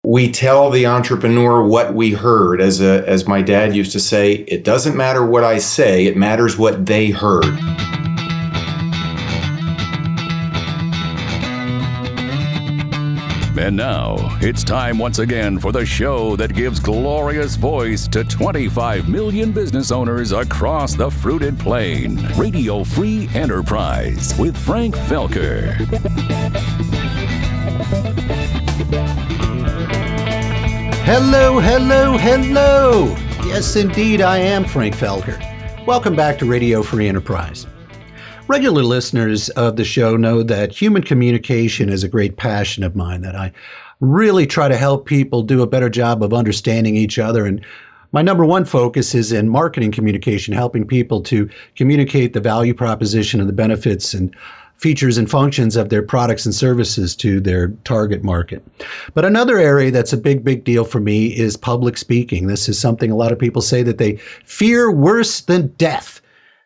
We tell the entrepreneur what we heard. As my dad used to say, it doesn't matter what I say, it matters what they heard. And now, it's time once again for the show that gives glorious voice to 25 million business owners across the fruited plain. Radio Free Enterprise with Frank Felker. Hello, hello, hello. Yes, indeed, I am Frank Felker. Welcome back to Radio Free Enterprise. Regular listeners of the show know that human communication is a great passion of mine, that I really try to help people do a better job of understanding each other. And my number one focus is in marketing communication, helping people to communicate the value proposition and the benefits and features and functions of their products and services to their target market. But another area that's a big deal for me is public speaking. This is something a lot of people say that they fear worse than death.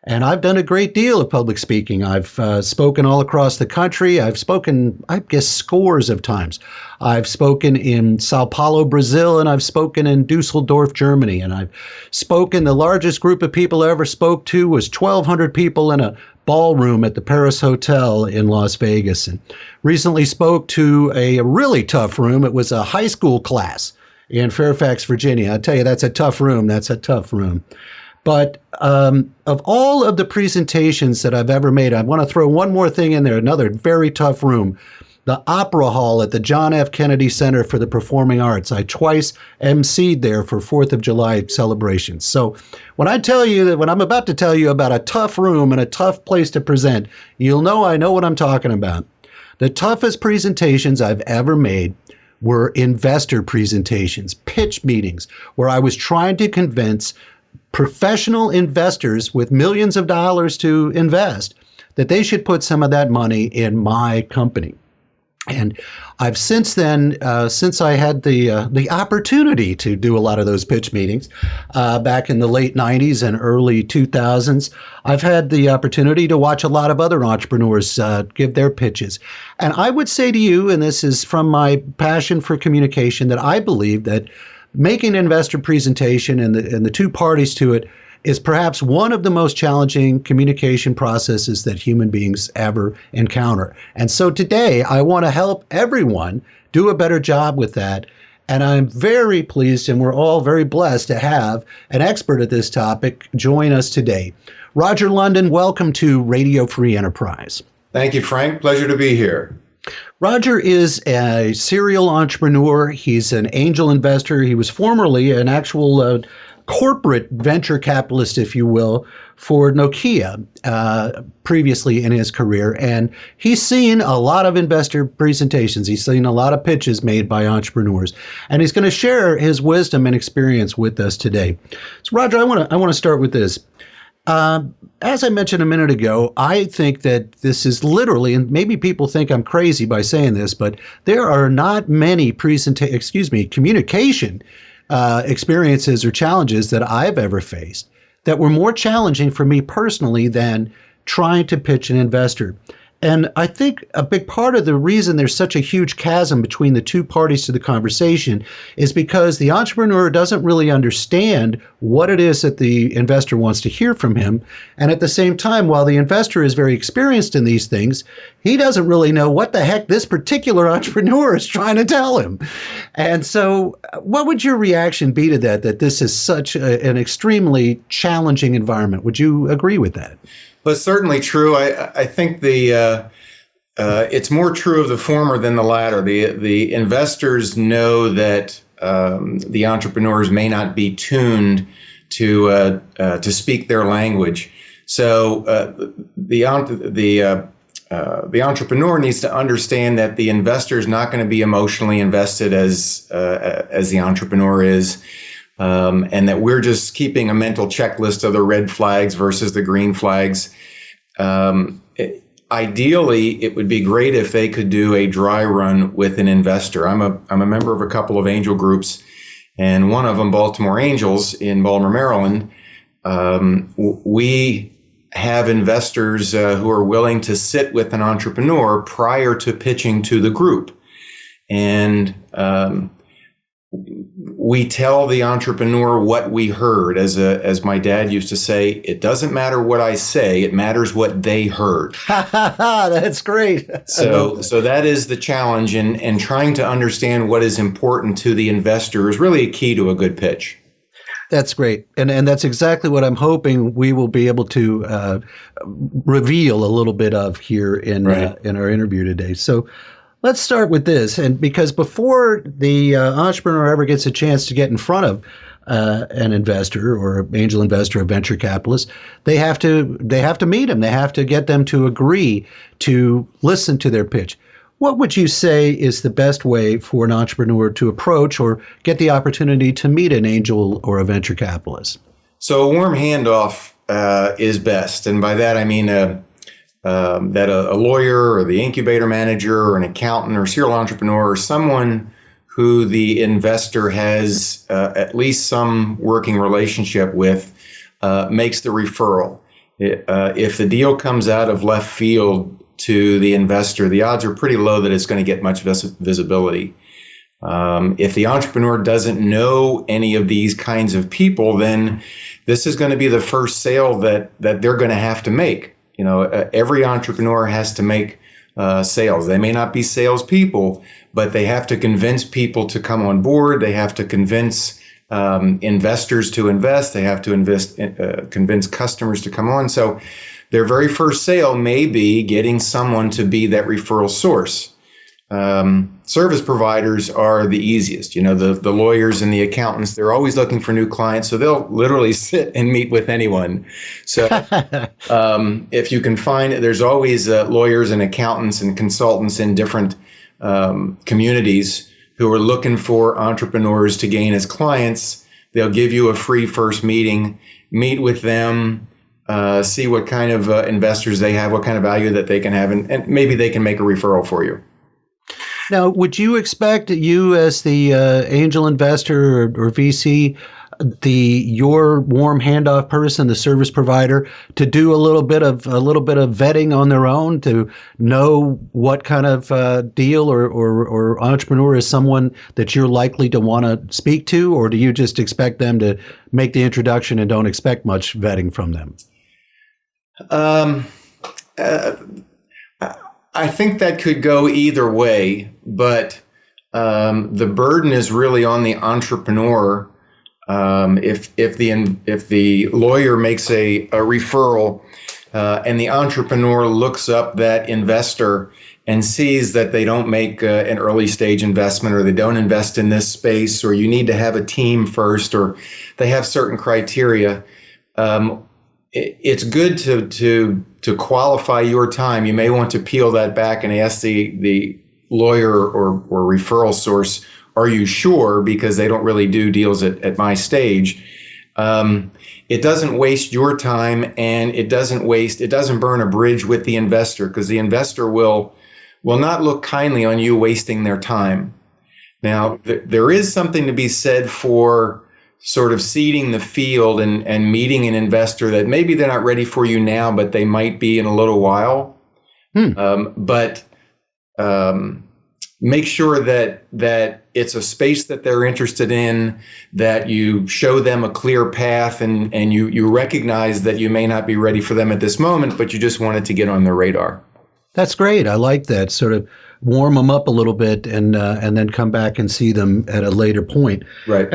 And I've done a great deal of public speaking. I've spoken all across the country. I've spoken, I guess, scores of times. I've spoken in Sao Paulo, Brazil, and I've spoken in Dusseldorf, Germany. And I've spoken, the largest group of people I ever spoke to was 1,200 people in a ballroom at the Paris Hotel in Las Vegas. And recently spoke to a really tough room. It was a high school class in Fairfax, Virginia. I tell you, that's a tough room. That's a tough room. But of all of the presentations that I've ever made, I want to throw one more thing in there, another very tough room, the Opera Hall at the John F. Kennedy Center for the Performing Arts. I twice emceed there for 4th of July celebrations. So when I tell you that, when I'm about to tell you about a tough room and a tough place to present, you'll know I know what I'm talking about. The toughest presentations I've ever made were investor presentations, pitch meetings, where I was trying to convince professional investors with millions of dollars to invest that they should put some of that money in my company. And I've since then, since I had the opportunity to do a lot of those pitch meetings back in the late 90s and early 2000s, I've had the opportunity to watch a lot of other entrepreneurs give their pitches. And I would say to you, and this is from my passion for communication, that I believe that making an investor presentation and the two parties to it is perhaps one of the most challenging communication processes that human beings ever encounter. And so today, I want to help everyone do a better job with that. And I'm very pleased, and we're all very blessed to have an expert at this topic join us today. Roger London, welcome to Radio Free Enterprise. Thank you, Frank. Pleasure to be here. Roger is a serial entrepreneur. He's an angel investor. He was formerly an actual corporate venture capitalist, if you will, for Nokia previously in his career. And he's seen a lot of investor presentations. He's seen a lot of pitches made by entrepreneurs. And he's going to share his wisdom and experience with us today. So, Roger, I want to start with this. As I mentioned a minute ago, I think that this is literally, and maybe people think I'm crazy by saying this, but there are not many communication experiences or challenges that I've ever faced that were more challenging for me personally than trying to pitch an investor. And I think a big part of the reason there's such a huge chasm between the two parties to the conversation is because the entrepreneur doesn't really understand what it is that the investor wants to hear from him. And at the same time, while the investor is very experienced in these things, he doesn't really know what the heck this particular entrepreneur is trying to tell him. And so what would your reaction be to that this is such an extremely challenging environment? Would you agree with that? Well, it's certainly true. I think it's more true of the former than the latter. The investors know that the entrepreneurs may not be tuned to speak their language. So the entrepreneur needs to understand that the investor is not going to be emotionally invested as the entrepreneur is. And that we're just keeping a mental checklist of the red flags versus the green flags. Ideally, it would be great if they could do a dry run with an investor. I'm a member of a couple of angel groups, and one of them, Baltimore Angels in Baltimore, Maryland. We have investors who are willing to sit with an entrepreneur prior to pitching to the group. And we tell the entrepreneur what we heard. As my dad used to say, it doesn't matter what I say, it matters what they heard. That's great. So that is the challenge, and trying to understand what is important to the investor is really a key to a good pitch. That's great. And that's exactly what I'm hoping we will be able to reveal a little bit of here in our interview today. So let's start with this. And because before the entrepreneur ever gets a chance to get in front of an investor or an angel investor or venture capitalist, they have to meet them. They have to get them to agree to listen to their pitch. What would you say is the best way for an entrepreneur to approach or get the opportunity to meet an angel or a venture capitalist? So a warm handoff is best. And by that, I mean that a lawyer or the incubator manager or an accountant or serial entrepreneur or someone who the investor has at least some working relationship with makes the referral. If the deal comes out of left field to the investor, the odds are pretty low that it's going to get much visibility. If the entrepreneur doesn't know any of these kinds of people, then this is going to be the first sale that they're going to have to make. Every entrepreneur has to make sales. They may not be salespeople, but they have to convince people to come on board. They have to convince investors to invest. They have to convince customers to come on. So their very first sale may be getting someone to be that referral source. Service providers are the easiest. The lawyers and the accountants, they're always looking for new clients, so they'll literally sit and meet with anyone. So if you can find, there's always lawyers and accountants and consultants in different communities who are looking for entrepreneurs to gain as clients. They'll give you a free first meeting, meet with them, see what kind of investors they have, what kind of value that they can have, and maybe they can make a referral for you. Now, would you expect you as the angel investor or VC, your warm handoff person, the service provider, to do a little bit of vetting on their own to know what kind of deal or entrepreneur is someone that you're likely to want to speak to, or do you just expect them to make the introduction and don't expect much vetting from them? I think that could go either way, but the burden is really on the entrepreneur. If the lawyer makes a referral and the entrepreneur looks up that investor and sees that they don't make an early stage investment, or they don't invest in this space, or you need to have a team first, or they have certain criteria, it's good to qualify your time. You may want to peel that back and ask the lawyer or referral source, are you sure? Because they don't really do deals at my stage. It doesn't waste your time, and it doesn't burn a bridge with the investor, because the investor will not look kindly on you wasting their time. Now, there is something to be said for sort of seeding the field and meeting an investor that maybe they're not ready for you now, but they might be in a little while. But make sure that it's a space that they're interested in, that you show them a clear path, and you recognize that you may not be ready for them at this moment, but you just wanted to get on their radar. That's great. I like that. Sort of warm them up a little bit and then come back and see them at a later point. Right.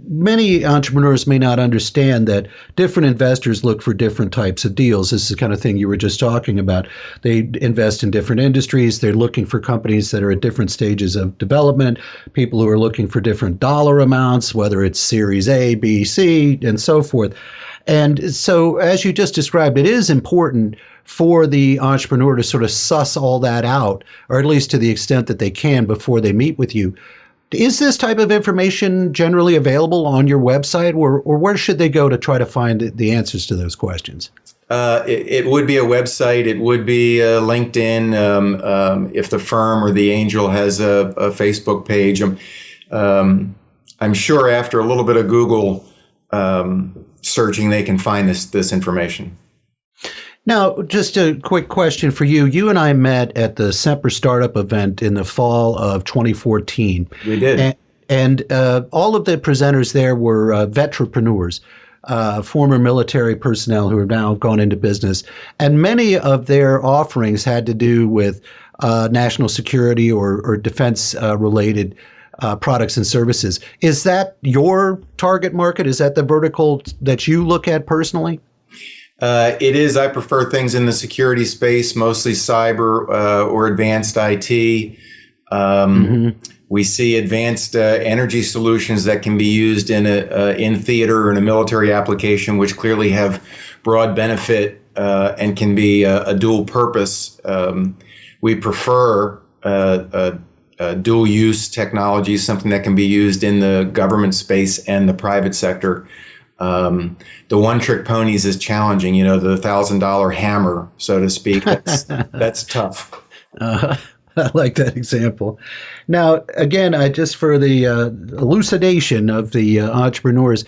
Many entrepreneurs may not understand that different investors look for different types of deals. This is the kind of thing you were just talking about. They invest in different industries. They're looking for companies that are at different stages of development, people who are looking for different dollar amounts, whether it's Series A, B, C, and so forth. And so, as you just described, it is important for the entrepreneur to sort of suss all that out, or at least to the extent that they can before they meet with you. Is this type of information generally available on your website, or where should they go to try to find the answers to those questions? It would be a website. It would be LinkedIn. If the firm or the angel has a Facebook page, I'm sure after a little bit of Google searching, they can find this information. Now, just a quick question for you. You and I met at the Semper Startup event in the fall of 2014. We did. And all of the presenters there were veterapreneurs, former military personnel who have now gone into business. And many of their offerings had to do with national security or defense related products and services. Is that your target market? Is that the vertical that you look at personally? It is. I prefer things in the security space, mostly cyber or advanced IT. We see advanced energy solutions that can be used in theater or in a military application, which clearly have broad benefit and can be a dual purpose. We prefer dual use technology, something that can be used in the government space and the private sector. The one trick ponies is challenging, the $1,000 hammer, so to speak. That's tough. I like that example. Now, again, just for the elucidation of the entrepreneurs,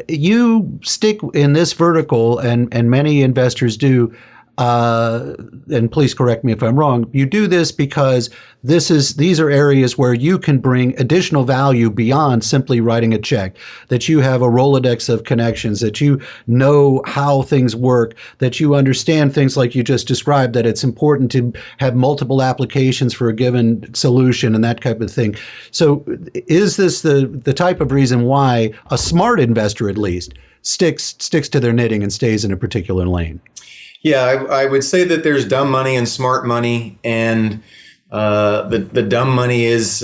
you stick in this vertical, and many investors do. And please correct me if I'm wrong. You do this because these are areas where you can bring additional value beyond simply writing a check, that you have a Rolodex of connections, that you know how things work, that you understand things like you just described, that it's important to have multiple applications for a given solution and that type of thing. So is this the type of reason why a smart investor, at least, sticks to their knitting and stays in a particular lane? Yeah, I would say that there's dumb money and smart money, and the dumb money is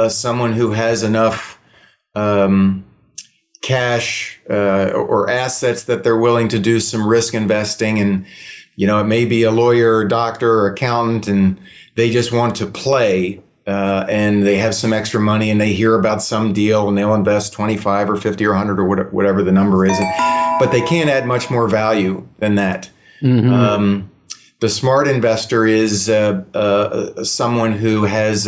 someone who has enough cash or assets that they're willing to do some risk investing, and it may be a lawyer, or doctor, or accountant, and they just want to play, and they have some extra money, and they hear about some deal, and they'll invest 25 or 50 or 100 or whatever the number is, but they can't add much more value than that. The smart investor is someone who has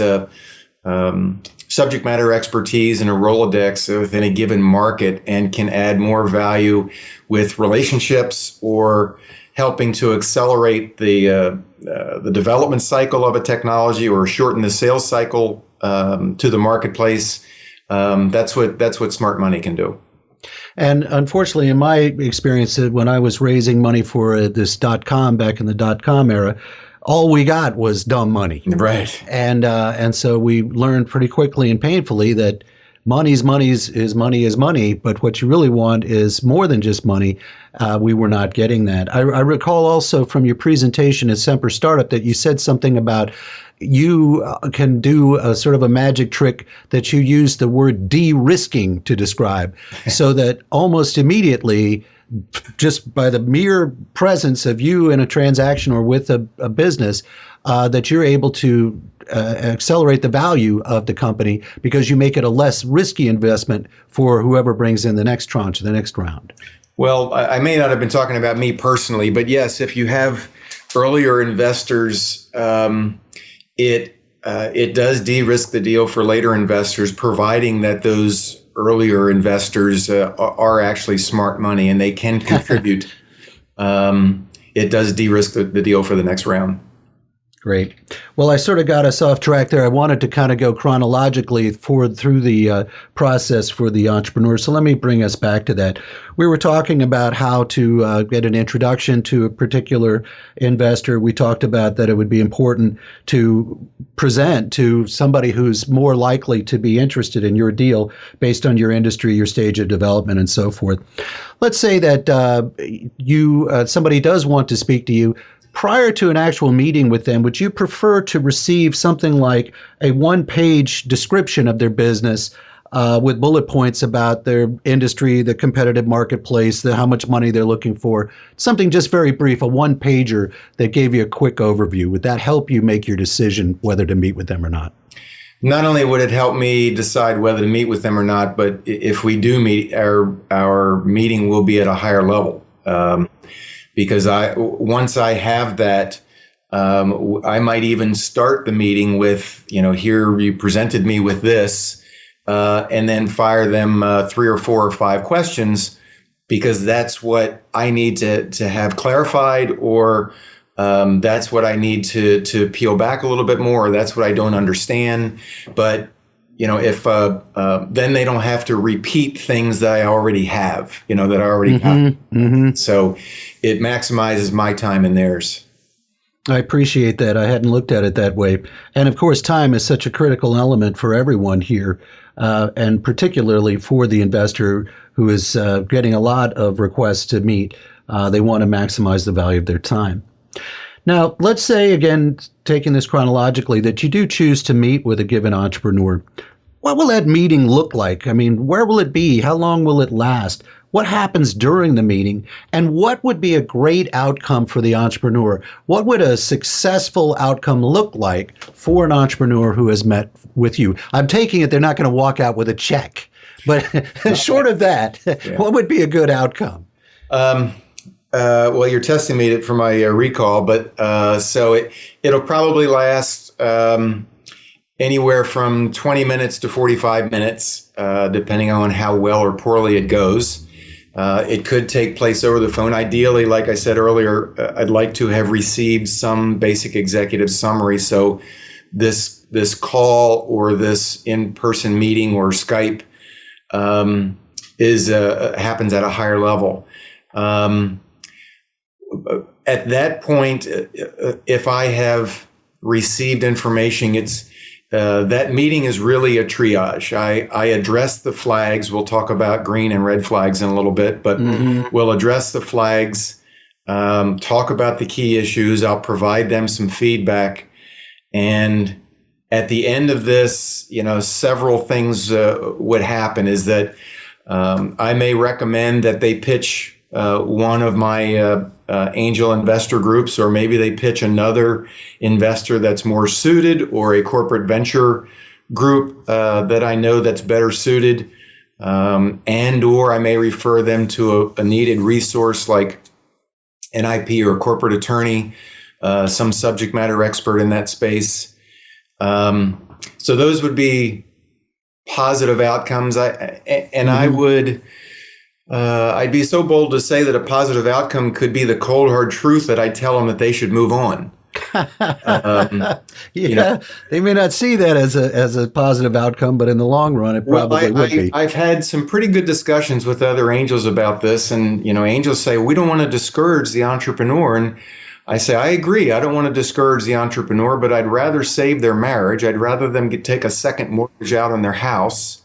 subject matter expertise and a Rolodex within a given market and can add more value with relationships or helping to accelerate the development cycle of a technology or shorten the sales cycle to the marketplace. That's what smart money can do. And unfortunately, in my experience, when I was raising money for this .com back in the .com era, all we got was dumb money. Right. And so we learned pretty quickly and painfully that money is money, but what you really want is more than just money. We were not getting that. I recall also from your presentation at Semper Startup that you said something about you can do a sort of a magic trick that you use the word de-risking to describe, so that almost immediately, just by the mere presence of you in a transaction or with a business, that you're able to accelerate the value of the company because you make it a less risky investment for whoever brings in the next tranche, the next round. Well, I may not have been talking about me personally, but yes, if you have earlier investors, it does de-risk the deal for later investors, providing that those earlier investors are actually smart money and they can contribute. It does de-risk the deal for the next round. Great. Well, I sort of got us off track there. I wanted to kind of go chronologically through the process for the entrepreneur. So let me bring us back to that. We were talking about how to get an introduction to a particular investor. We talked about that it would be important to present to somebody who's more likely to be interested in your deal based on your industry, your stage of development, and so forth. Let's say that somebody does want to speak to you. Prior to an actual meeting with them, would you prefer to receive something like a one-page description of their business with bullet points about their industry, the competitive marketplace, how much money they're looking for, something just very brief, a one-pager that gave you a quick overview? Would that help you make your decision whether to meet with them or not? Not only would it help me decide whether to meet with them or not, but if we do meet, our meeting will be at a higher level. Because once I have that, I might even start the meeting with, here you presented me with this, and then fire them 3 or 4 or 5 questions, because that's what I need to have clarified, or that's what I need to peel back a little bit more. Or that's what I don't understand. But if then they don't have to repeat things that I already have, that I already got. So it maximizes my time and theirs. I appreciate that. I hadn't looked at it that way. And of course, time is such a critical element for everyone here, and particularly for the investor who is getting a lot of requests to meet. They want to maximize the value of their time. Now, let's say, again, taking this chronologically, that you do choose to meet with a given entrepreneur. What will that meeting look like? I mean, where will it be? How long will it last? What happens during the meeting? And what would be a great outcome for the entrepreneur? What would a successful outcome look like for an entrepreneur who has met with you? I'm taking it they're not going to walk out with a check. But short of that, what would be a good outcome? Well, you're testing me for my recall, but so it'll probably last anywhere from 20 minutes to 45 minutes, depending on how well or poorly it goes. It could take place over the phone. Ideally, like I said earlier, I'd like to have received some basic executive summary. So this call or this in-person meeting or Skype happens at a higher level. At that point, if I have received information, that meeting is really a triage. I address the flags. We'll talk about green and red flags in a little bit, but we'll address the flags, talk about the key issues. I'll provide them some feedback. And at the end of this, several things would happen is that I may recommend that they pitch one of my angel investor groups, or maybe they pitch another investor that's more suited, or a corporate venture group that I know that's better suited, and or I may refer them to a needed resource like an IP or a corporate attorney, some subject matter expert in that space. So those would be positive outcomes. I'd be so bold to say that a positive outcome could be the cold hard truth that I tell them that they should move on. They may not see that as a positive outcome, but in the long run, it probably would be. I've had some pretty good discussions with other angels about this, and angels say we don't want to discourage the entrepreneur, and I say I agree. I don't want to discourage the entrepreneur, but I'd rather save their marriage. I'd rather them take a second mortgage out on their house.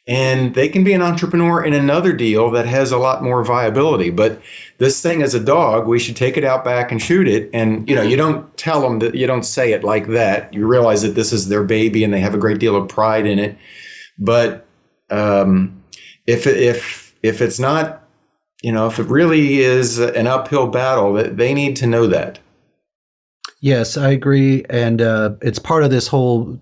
And they can be an entrepreneur in another deal that has a lot more viability. But this thing is a dog. We should take it out back and shoot it. And, you don't tell them that, you don't say it like that. You realize that this is their baby and they have a great deal of pride in it. But if it's not, if it really is an uphill battle, they need to know that. Yes, I agree. And it's part of this whole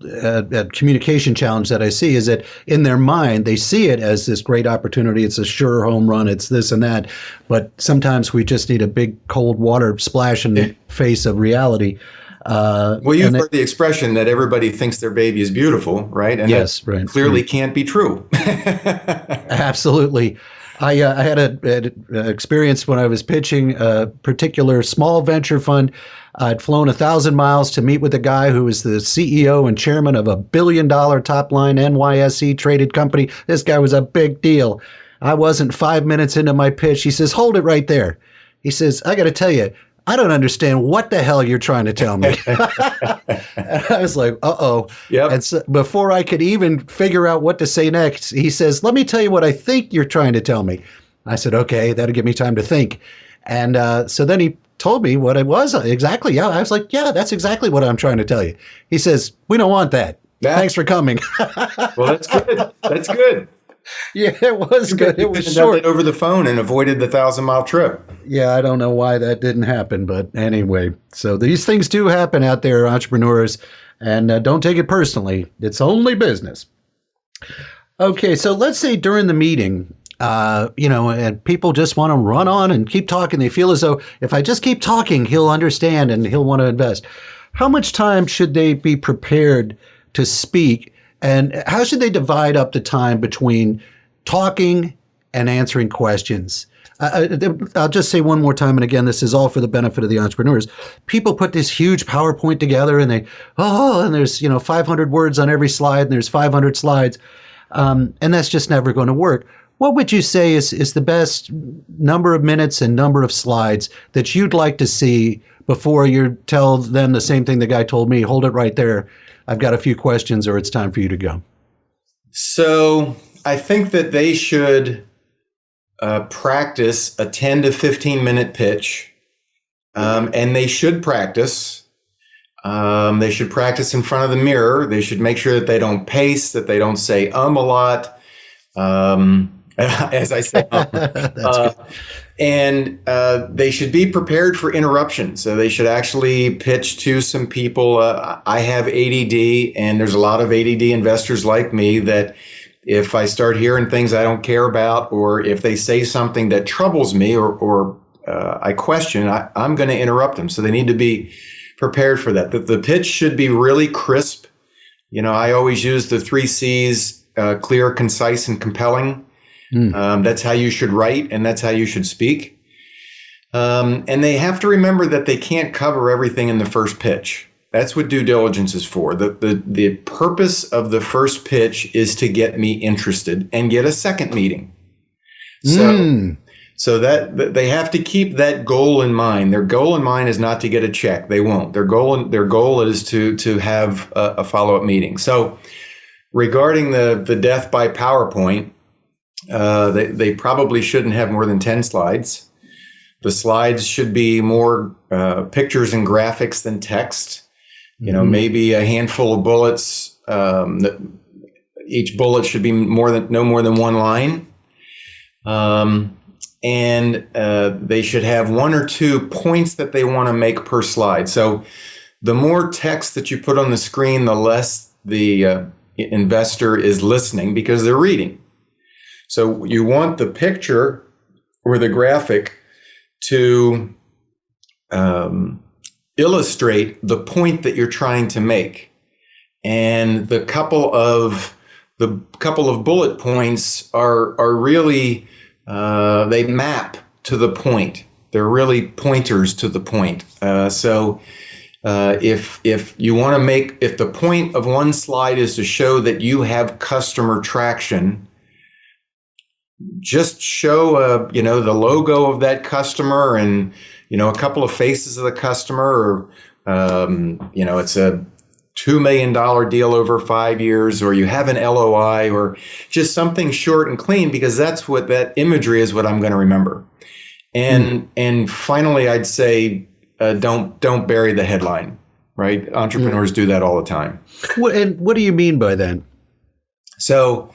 communication challenge that I see is that in their mind, they see it as this great opportunity. It's a sure home run. It's this and that. But sometimes we just need a big cold water splash in the face of reality. Well, you've heard the expression that everybody thinks their baby is beautiful, right? And yes, right. Clearly can't be true. Absolutely. I had an experience when I was pitching a particular small venture fund. I'd flown 1,000 miles to meet with a guy who was the CEO and chairman of $1 billion top-line NYSE traded company. This guy was a big deal. I wasn't 5 minutes into my pitch. He says, "Hold it right there." He says, "I got to tell you, I don't understand what the hell you're trying to tell me." And I was like, uh-oh. Yep. And so before I could even figure out what to say next, he says, "Let me tell you what I think you're trying to tell me." I said, "Okay, that'll give me time to think." And so then he told me what it was exactly. Yeah, I was like, "Yeah, that's exactly what I'm trying to tell you." He says, "We don't want that. Thanks for coming." Well, that's good. That's good. Yeah, it was good. It was short. Over the phone and avoided the 1,000-mile trip. Yeah, I don't know why that didn't happen, but anyway. So these things do happen out there, entrepreneurs, and don't take it personally. It's only business. Okay, so let's say during the meeting, and people just want to run on and keep talking. They feel as though if I just keep talking, he'll understand and he'll want to invest. How much time should they be prepared to speak? And how should they divide up the time between talking and answering questions? I'll just say one more time, and again, this is all for the benefit of the entrepreneurs. People put this huge PowerPoint together, and and there's 500 words on every slide, and there's 500 slides, and that's just never going to work. What would you say is the best number of minutes and number of slides that you'd like to see before you tell them the same thing the guy told me? Hold it right there. I've got a few questions, or it's time for you to go. So I think that they should practice a 10 to 15 minute pitch, and they should practice. They should practice in front of the mirror. They should make sure that they don't pace, that they don't say a lot. As I said, and they should be prepared for interruption. So they should actually pitch to some people. I have ADD, and there's a lot of ADD investors like me that if I start hearing things I don't care about, or if they say something that troubles me or I question, I'm going to interrupt them. So they need to be prepared for that. The pitch should be really crisp. I always use the 3 C's, clear, concise, and compelling. That's how you should write, and that's how you should speak. And they have to remember that they can't cover everything in the first pitch. That's what due diligence is for. The purpose of the first pitch is to get me interested and get a second meeting. So that they have to keep that goal in mind. Their goal in mind is not to get a check. They won't. Their goal is to have a follow-up meeting. So regarding the death by PowerPoint, they probably shouldn't have more than 10 slides. The slides should be more pictures and graphics than text. Maybe a handful of bullets. Each bullet should be no more than one line. And they should have 1 or 2 points that they want to make per slide. So the more text that you put on the screen, the less the investor is listening because they're reading. So you want the picture or the graphic to illustrate the point that you're trying to make. And the couple of bullet points are really they map to the point. They're really pointers to the point. So if you want to if the point of one slide is to show that you have customer traction, just show the logo of that customer and a couple of faces of the customer, or it's a $2 million deal over 5 years, or you have an LOI, or just something short and clean, because that's what that imagery is, what I'm going to remember. And finally, I'd say don't bury the headline, right? Entrepreneurs do that all the time. What do you mean by that? So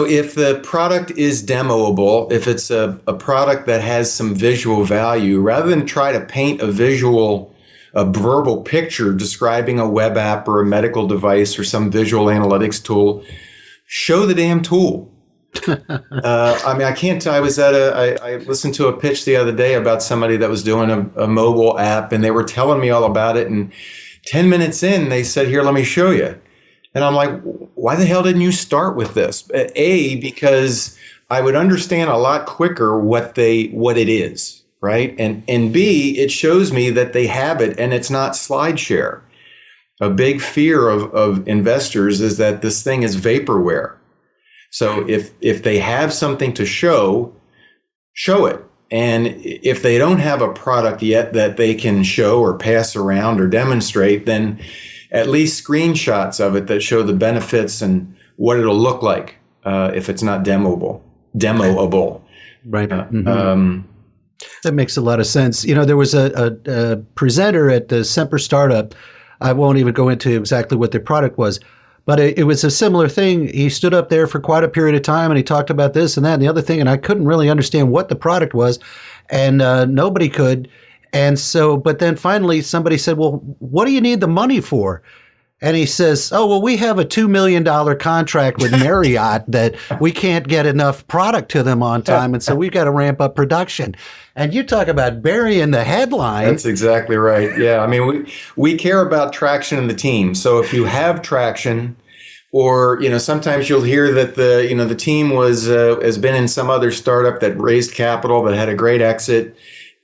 if the product is demoable, if it's a product that has some visual value, rather than try to paint a verbal picture describing a web app or a medical device or some visual analytics tool, show the damn tool. I can't tell. I listened to a pitch the other day about somebody that was doing a mobile app, and they were telling me all about it. And 10 minutes in, they said, "Here, let me show you." And I'm like, why the hell didn't you start with this? A, because I would understand a lot quicker what it is, right? And B, it shows me that they have it and it's not SlideShare. A big fear of investors is that this thing is vaporware. So if they have something to show it. And if they don't have a product yet that they can show or pass around or demonstrate, then at least screenshots of it that show the benefits and what it'll look like if it's not demoable. Right. That makes a lot of sense. There was a presenter at the Semper Startup. I won't even go into exactly what their product was, but it was a similar thing. He stood up there for quite a period of time, and he talked about this and that and the other thing, and I couldn't really understand what the product was, and nobody could. And so, but then finally somebody said, well, what do you need the money for? And he says, oh, well, we have a $2 million contract with Marriott that we can't get enough product to them on time. And so we've got to ramp up production. And you talk about burying the headline. That's exactly right. Yeah. I mean, we care about traction in the team. So if you have traction, Or, sometimes you'll hear that the team has been in some other startup that raised capital that had a great exit,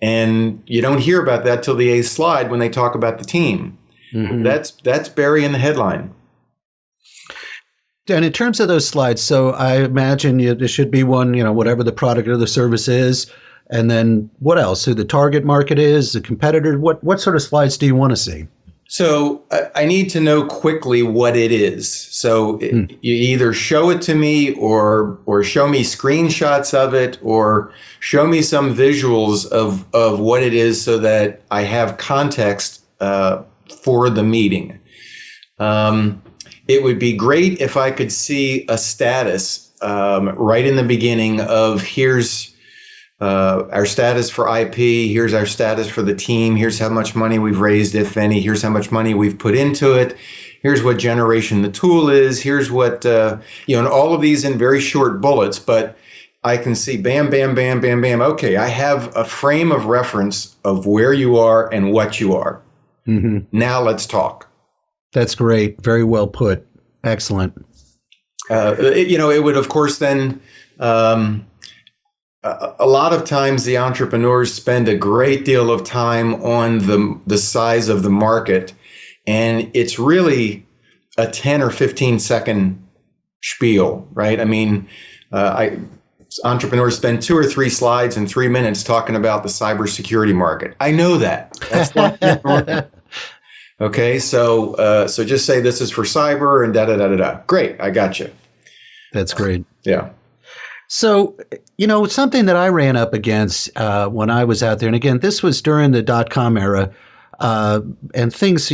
and you don't hear about that till the eighth slide when they talk about the team. Mm-hmm. That's burying the headline. And in terms of those slides, so I imagine there should be one, whatever the product or the service is, and then what else? Who the target market is, the competitor. What sort of slides do you want to see? So I need to know quickly what it is. So you either show it to me or show me screenshots of it or show me some visuals of what it is so that I have context for the meeting. It would be great if I could see a status right in the beginning of here's our status for IP, here's our status for the team, here's how much money we've raised, if any, here's how much money we've put into it, here's what generation the tool is, here's what, and all of these in very short bullets, but I can see bam, bam, bam, bam, bam. Okay, I have a frame of reference of where you are and what you are. Mm-hmm. Now let's talk. That's great. Very well put. Excellent. It would, of course, then a lot of times the entrepreneurs spend a great deal of time on the size of the market, and it's really a 10 or 15 second spiel, right? I mean, entrepreneurs spend 2 or 3 slides in 3 minutes talking about the cybersecurity market. I know that. That's not okay, so just say this is for cyber and da-da-da-da-da. Great, I got you. That's great. Yeah. So, something that I ran up against when I was out there, and again, this was during the dot-com era, and things,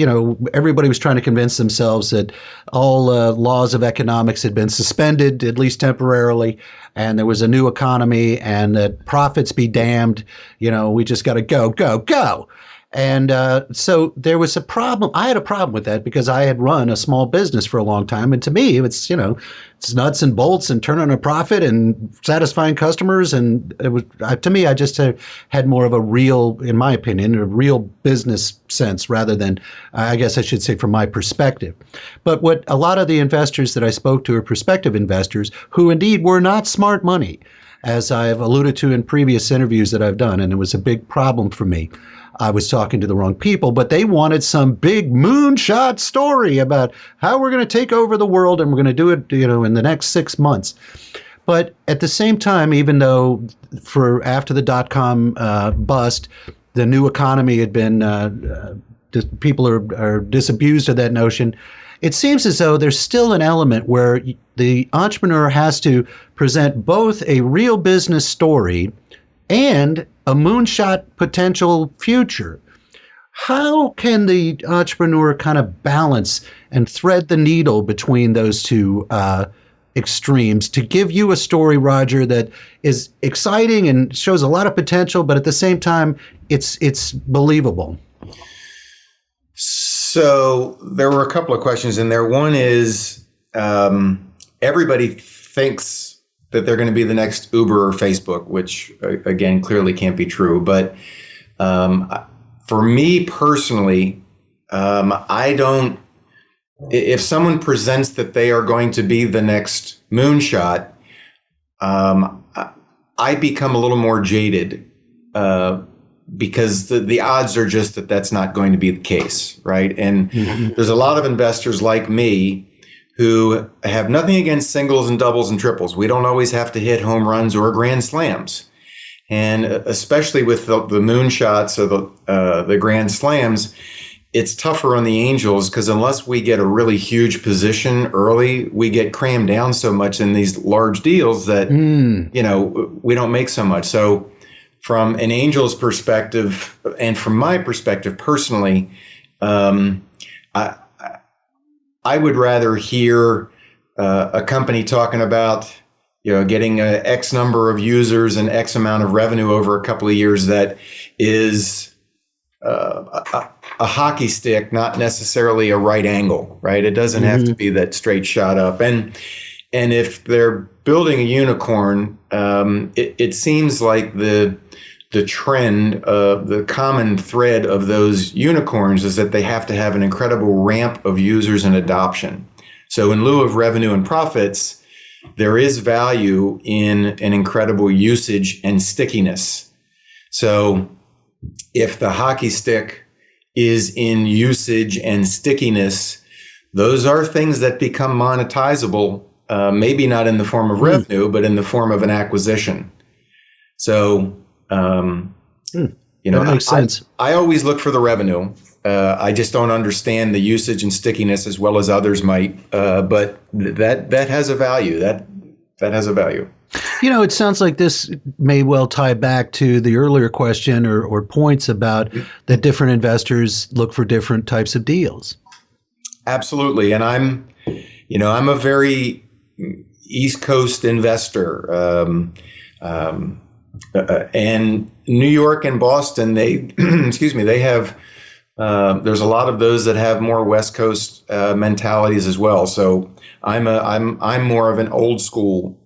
everybody was trying to convince themselves that all laws of economics had been suspended, at least temporarily, and there was a new economy, and that profits be damned, we just got to go, go, go. And so there was a problem. I had a problem with that because I had run a small business for a long time. And to me, it's, it's nuts and bolts and turning a profit and satisfying customers. And it was, to me, I just had more of a real, in my opinion, a real business sense rather than, I guess I should say, from my perspective. But what a lot of the investors that I spoke to are prospective investors who indeed were not smart money, as I've alluded to in previous interviews that I've done. And it was a big problem for me. I was talking to the wrong people, but they wanted some big moonshot story about how we're going to take over the world and we're going to do it, in the next 6 months. But at the same time, even though after the dot-com bust, the new economy had been, people are disabused of that notion, it seems as though there's still an element where the entrepreneur has to present both a real business story and a moonshot potential future. How can the entrepreneur kind of balance and thread the needle between those two extremes to give you a story, Roger, that is exciting and shows a lot of potential, but at the same time, it's believable? So there were a couple of questions in there. One is everybody thinks that they're going to be the next Uber or Facebook, which again, clearly can't be true. But for me personally, I don't, if someone presents that they are going to be the next moonshot, I become a little more jaded because the odds are just that that's not going to be the case, right? And there's a lot of investors like me who have nothing against singles and doubles and triples. We don't always have to hit home runs or grand slams. And especially with the moonshots or the grand slams, it's tougher on the angels because unless we get a really huge position early, we get crammed down so much in these large deals that, we don't make so much. So from an angel's perspective and from my perspective personally, I would rather hear a company talking about, getting X number of users and X amount of revenue over a couple of years that is a hockey stick, not necessarily a right angle, right? It doesn't have to be that straight shot up. And if they're building a unicorn, it seems like the trend, the common thread of those unicorns is that they have to have an incredible ramp of users and adoption. So in lieu of revenue and profits, there is value in an incredible usage and stickiness. So if the hockey stick is in usage and stickiness, those are things that become monetizable, maybe not in the form of revenue, but in the form of an acquisition. So, that makes sense. I always look for the revenue. I just don't understand the usage and stickiness as well as others might. But that has a value. That has a value. It sounds like this may well tie back to the earlier question or points about that different investors look for different types of deals. Absolutely. And I'm a very East Coast investor. And New York and Boston, they, they have, there's a lot of those that have more West Coast mentalities as well. So I'm more of an old school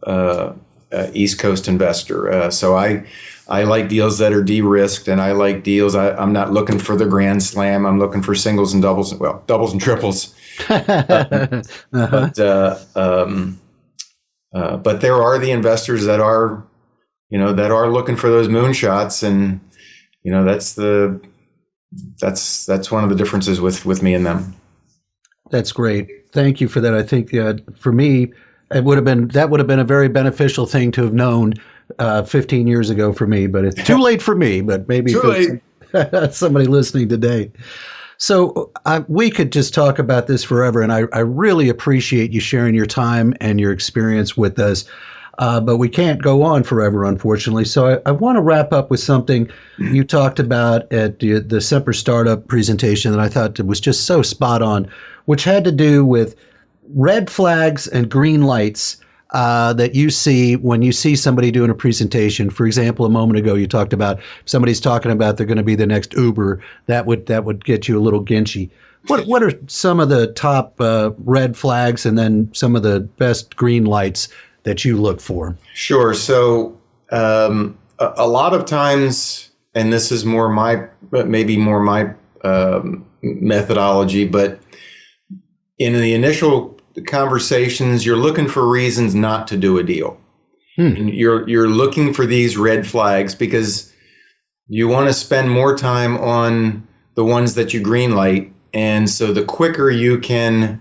East Coast investor. So I like deals that are de-risked, and I like deals. I'm not looking for the grand slam. I'm looking for singles and doubles. Well, doubles and triples. But there are the investors that are, looking for those moonshots, and that's one of the differences with me and them. That's great. Thank you for that. I think for me, that would have been a very beneficial thing to have known 15 years ago for me. But it's too late for me. But maybe for somebody listening today. So we could just talk about this forever, and I really appreciate you sharing your time and your experience with us. But we can't go on forever, unfortunately. So I want to wrap up with something you talked about at the Semper Startup presentation that I thought was just so spot on, which had to do with red flags and green lights that you see when you see somebody doing a presentation. For example, a moment ago, you talked about somebody's talking about they're going to be the next Uber. That would get you a little ginchy. What are some of the top red flags and then some of the best green lights that you look for? Sure. So a lot of times, and this is maybe more my methodology, but in the initial conversations, you're looking for reasons not to do a deal. You're looking for these red flags because you want to spend more time on the ones that you green light. And so the quicker you can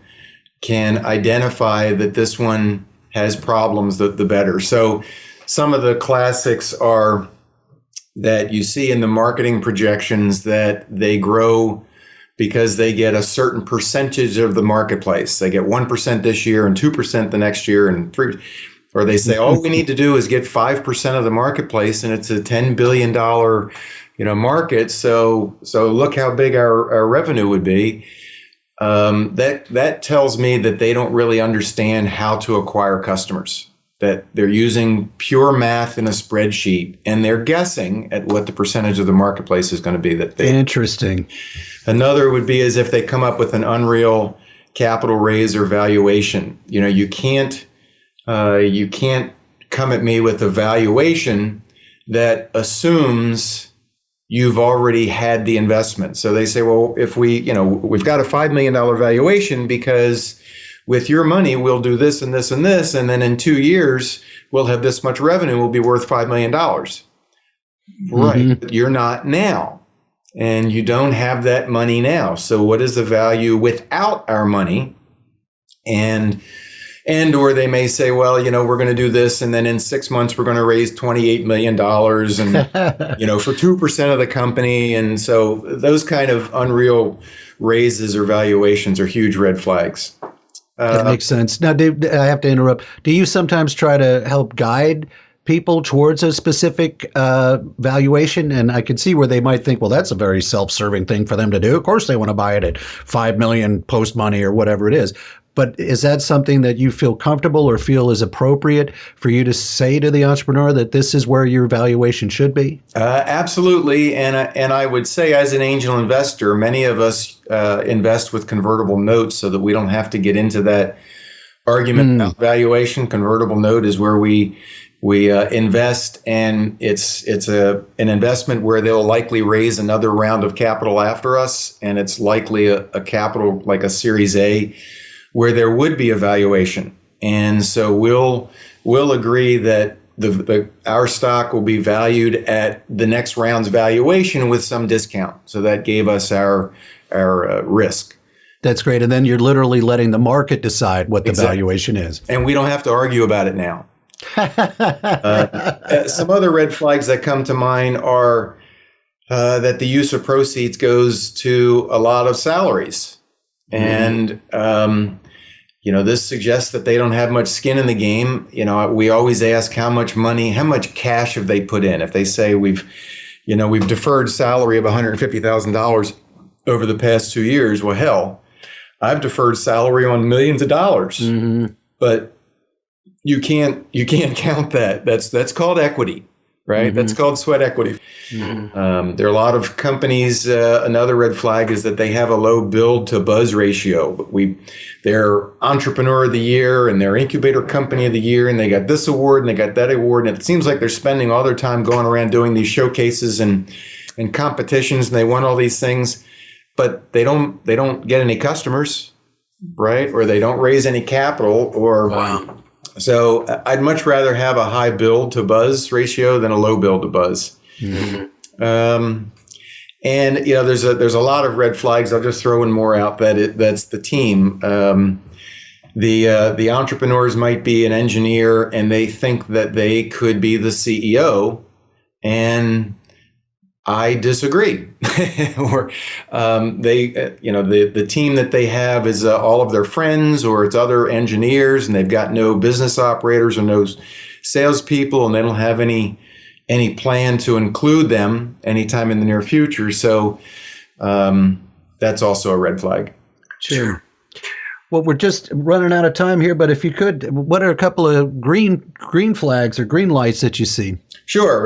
identify that this one has problems, the better. So some of the classics are that you see in the marketing projections that they grow because they get a certain percentage of the marketplace. They get 1% this year and 2% the next year and 3%. Or they say, all we need to do is get 5% of the marketplace, and it's a $10 billion market. So look how big our revenue would be. That tells me that they don't really understand how to acquire customers, that they're using pure math in a spreadsheet, and they're guessing at what the percentage of the marketplace is going to be. Interesting. Another would be as if they come up with an unreal capital raise or valuation. You can't come at me with a valuation that assumes you've already had the investment. So they say, well, if we've got a $5 million valuation because with your money, we'll do this and this and this. And then in 2 years, we'll have this much revenue, we'll be worth $5 million. Right. But you're not now. And you don't have that money now. So what is the value without our money? Or they may say, well, we're going to do this, and then in 6 months we're going to raise $28 million, and for 2% of the company. And so those kind of unreal raises or valuations are huge red flags. That makes sense. Now, Dave, I have to interrupt. Do you sometimes try to help guide people towards a specific valuation? And I can see where they might think, well, that's a very self-serving thing for them to do. Of course, they want to buy it at 5 million post money or whatever it is. But is that something that you feel comfortable or feel is appropriate for you to say to the entrepreneur that this is where your valuation should be? Absolutely. And I would say as an angel investor, many of us invest with convertible notes so that we don't have to get into that argument about valuation. Convertible note is where we invest, and it's an investment where they'll likely raise another round of capital after us, and it's likely a capital like a Series A where there would be a valuation. And so we'll agree that our stock will be valued at the next round's valuation with some discount. So that gave us our risk. That's great. And then you're literally letting the market decide what the valuation is. And we don't have to argue about it now. Some other red flags that come to mind are that the use of proceeds goes to a lot of salaries. And, this suggests that they don't have much skin in the game. We always ask how much cash have they put in? If they say we've deferred salary of $150,000 over the past 2 years, well, hell, I've deferred salary on millions of dollars, but you can't count that. That's called equity, right? That's called sweat equity. There are a lot of companies. Another red flag is that they have a low build to buzz ratio. They're entrepreneur of the year and they're incubator company of the year, and they got this award and they got that award, and it seems like they're spending all their time going around doing these showcases and competitions, and they won all these things, but they don't get any customers, right? Or they don't raise any capital, or so I'd much rather have a high build to buzz ratio than a low build to buzz. And there's a lot of red flags. I'll just throw in more out that's the team. The entrepreneurs might be an engineer and they think that they could be the CEO, and I disagree. Or the team that they have is all of their friends, or it's other engineers, and they've got no business operators or no salespeople, and they don't have any plan to include them anytime in the near future. So that's also a red flag. Sure. Well, we're just running out of time here, but if you could, what are a couple of green flags or green lights that you see? Sure.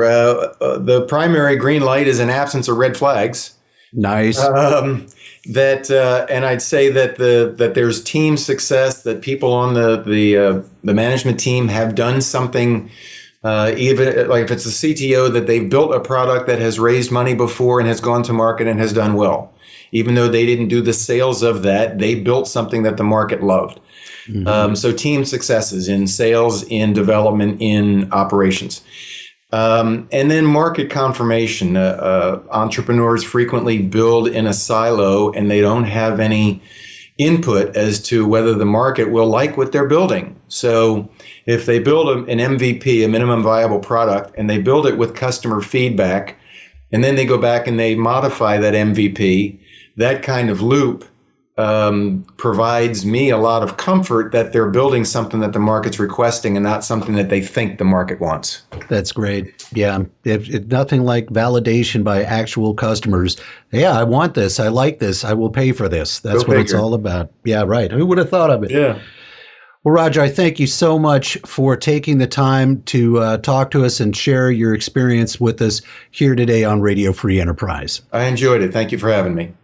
The primary green light is an absence of red flags. Nice. And I'd say that there's team success, that people on the management team have done something. Even like if it's a CTO, that they've built a product that has raised money before and has gone to market and has done well. Even though they didn't do the sales of that, they built something that the market loved. So team successes in sales, in development, in operations. And then market confirmation. Entrepreneurs frequently build in a silo and they don't have any input as to whether the market will like what they're building. So if they build an MVP, a minimum viable product, and they build it with customer feedback, and then they go back and they modify that MVP, that kind of loop provides me a lot of comfort that they're building something that the market's requesting and not something that they think the market wants. That's great. Yeah. If nothing like validation by actual customers. Yeah, I want this. I like this. I will pay for this. That's what it's all about. Yeah, right. Who would have thought of it? Yeah. Well, Roger, I thank you so much for taking the time to talk to us and share your experience with us here today on Radio Free Enterprise. I enjoyed it. Thank you for having me.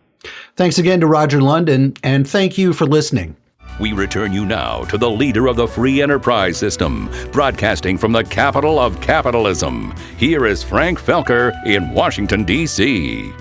Thanks again to Roger London, and thank you for listening. We return you now to the leader of the free enterprise system, broadcasting from the capital of capitalism. Here is Frank Felker in Washington, D.C.